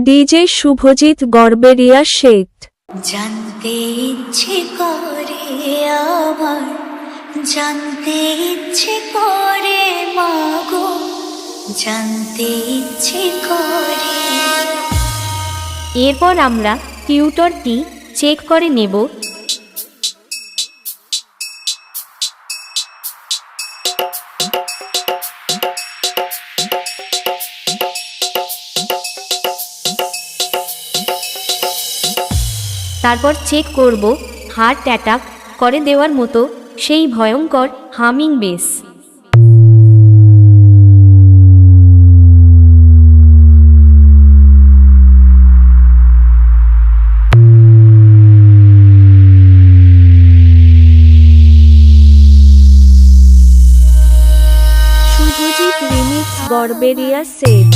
DJ Shubhajit Garhberia Seth. জানতে ইচ্ছে করে আমার, জানতে ইচ্ছে করে মাগো, জানতে ইচ্ছে করে। এরপর আমরা টিউটরটি চেক করে নেব। তারপর চেক করব হার্ট অ্যাটাক করে দেওয়ার মতো সেই ভয়ঙ্কর humming bass. Shubhajit remix Garhberia Sheth.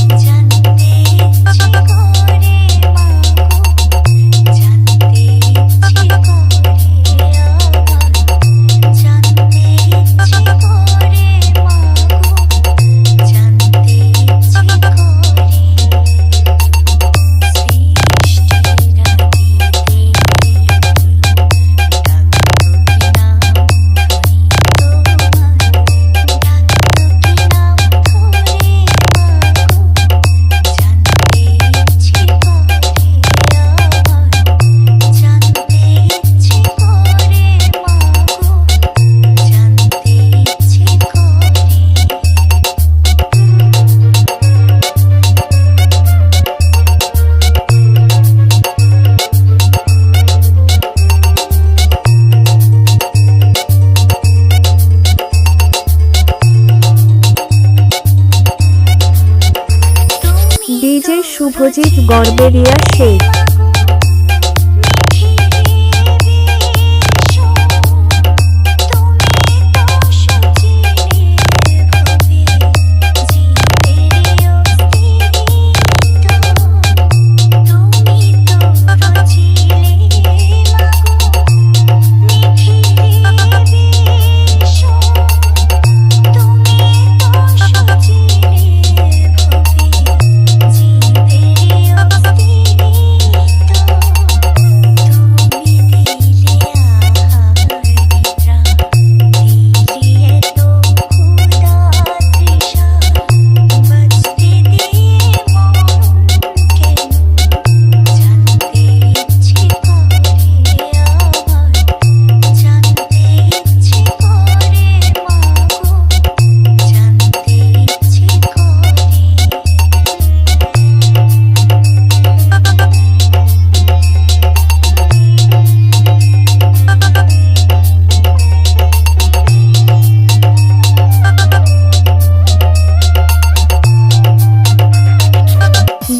DJ Shubhajit Garhberia Sheth.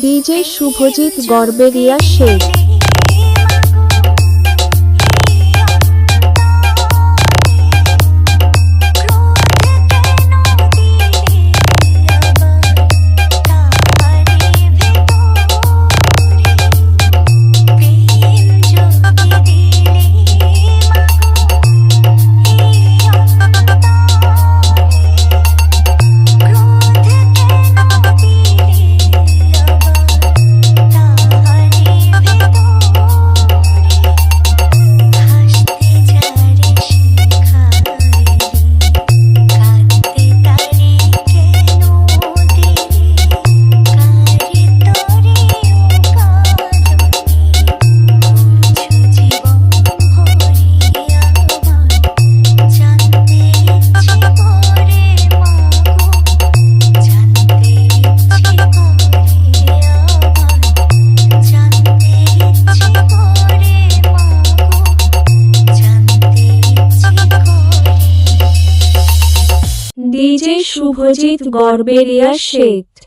DJ Shubhajit Garhberia Sheth. DJ Shubhajit Garhberia Seth.